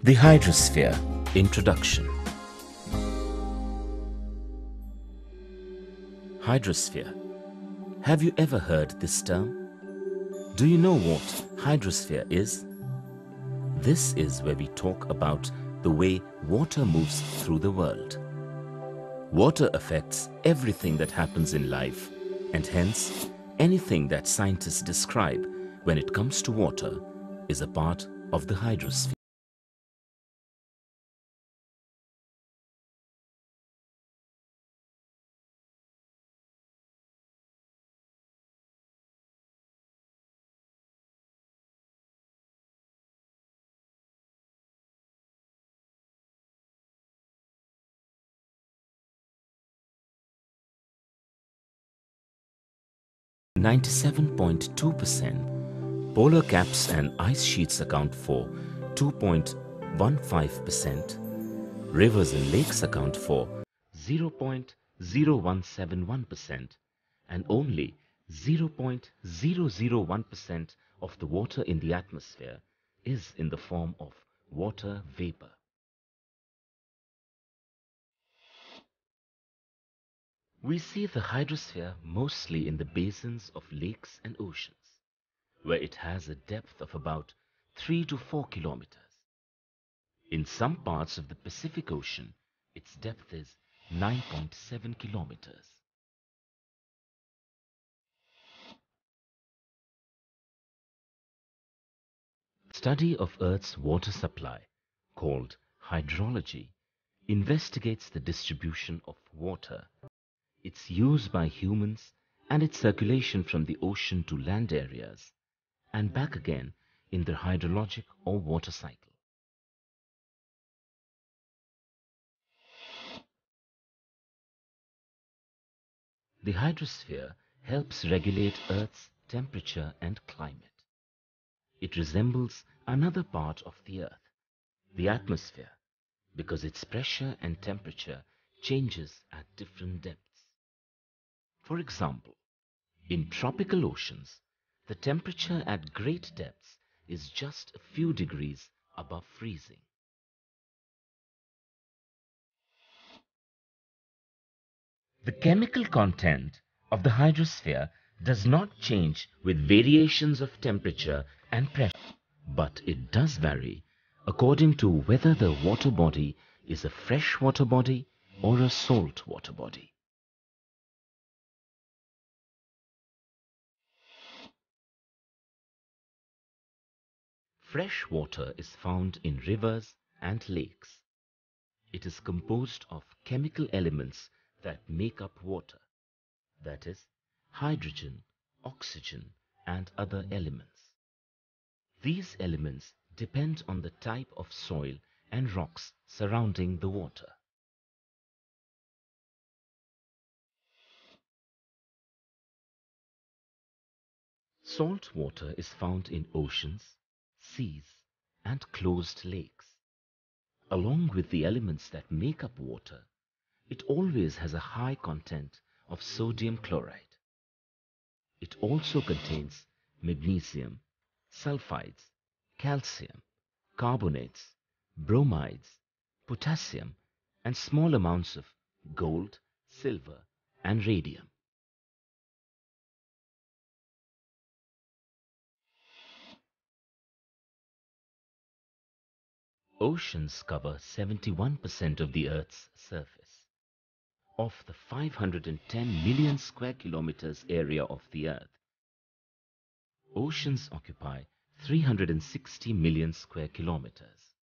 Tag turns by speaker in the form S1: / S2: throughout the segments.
S1: The Hydrosphere. Introduction. Hydrosphere. Have you ever heard this term? Do you know what hydrosphere is? This is where we talk about the way water moves through the world. Water affects everything that happens in life, and hence anything that scientists describe when it comes to water is a part of the hydrosphere. (97.2%), polar caps and ice sheets account for 2.15%, rivers and lakes account for 0.0171%, and only 0.001% of the water in the atmosphere is in the form of water vapor. We see the hydrosphere mostly in the basins of lakes and oceans, where it has a depth of about 3 to 4 kilometers. In some parts of the Pacific Ocean, its depth is 9.7 kilometers. Study of Earth's water supply, called hydrology, investigates the distribution of water, its use by humans, and its circulation from the ocean to land areas, and back again in the hydrologic or water cycle. The hydrosphere helps regulate Earth's temperature and climate. It resembles another part of the Earth, the atmosphere, because its pressure and temperature changes at different depths. For example, in tropical oceans, the temperature at great depths is just a few degrees above freezing. The chemical content of the hydrosphere does not change with variations of temperature and pressure, but it does vary according to whether the water body is a fresh water body or a salt water body. Fresh water is found in rivers and lakes. It is composed of chemical elements that make up water, that is, hydrogen, oxygen, and other elements. These elements depend on the type of soil and rocks surrounding the water. Salt water is found in oceans, seas, and closed lakes. Along with the elements that make up water, it always has a high content of sodium chloride. It also contains magnesium, sulfides, calcium, carbonates, bromides, potassium, and small amounts of gold, silver, and radium. Oceans cover 71% of the Earth's surface. Of the 510 million square kilometers area of the Earth, oceans occupy 360 million square kilometers.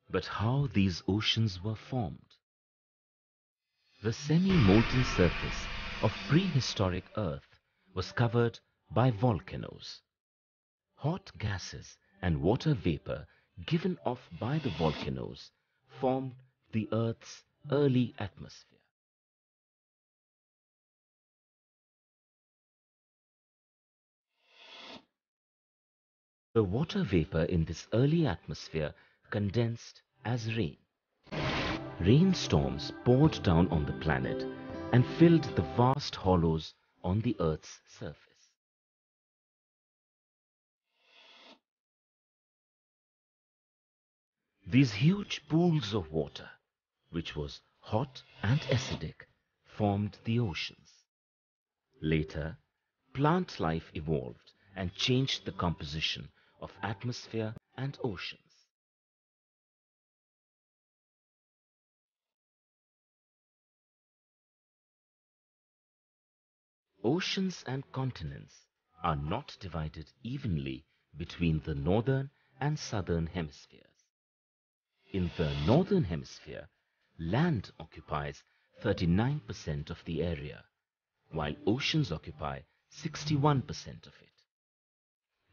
S1: But how these oceans were formed? The semi-molten surface of prehistoric Earth was covered by volcanoes. Hot gases and water vapor given off by the volcanoes formed the Earth's early atmosphere. The water vapor in this early atmosphere condensed as rain. Rainstorms poured down on the planet and filled the vast hollows on the Earth's surface. These huge pools of water, which was hot and acidic, formed the oceans. Later, plant life evolved and changed the composition of atmosphere and oceans. Oceans and continents are not divided evenly between the northern and southern hemispheres. In the northern hemisphere, land occupies 39% of the area, while oceans occupy 61% of it.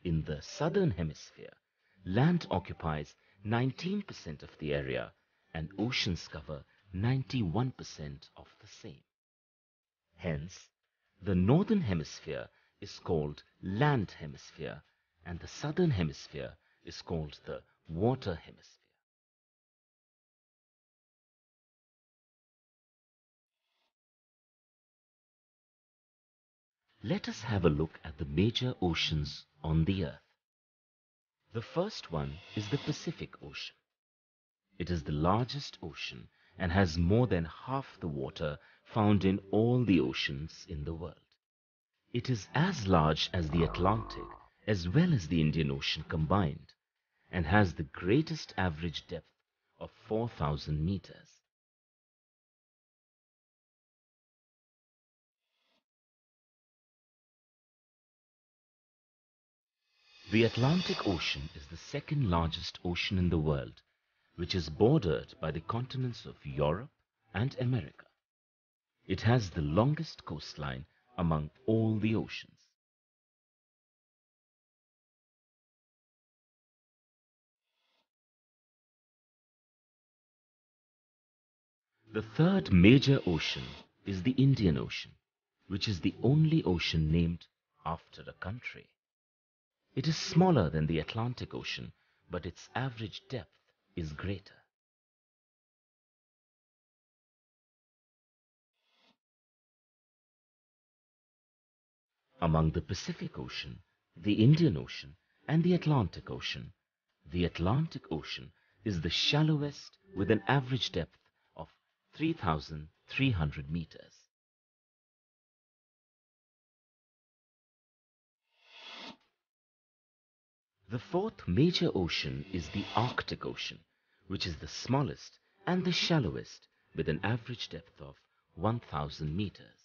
S1: In the southern hemisphere, land occupies 19% of the area and oceans cover 91% of the same. Hence, the northern hemisphere is called land hemisphere and the southern hemisphere is called the water hemisphere. Let us have a look at the major oceans on the earth. The first one is the Pacific Ocean. It is the largest ocean and has more than half the water found in all the oceans in the world. It is as large as the Atlantic as well as the Indian Ocean combined and has the greatest average depth of 4,000 meters. The Atlantic Ocean is the second largest ocean in the world, which is bordered by the continents of Europe and America. It has the longest coastline among all the oceans. The third major ocean is the Indian Ocean, which is the only ocean named after a country. It is smaller than the Atlantic Ocean, but its average depth is greater. Among the Pacific Ocean, the Indian Ocean, and the Atlantic Ocean, the Atlantic Ocean is the shallowest with an average depth of 3,300 meters. The fourth major ocean is the Arctic Ocean, which is the smallest and the shallowest with an average depth of 1,000 meters.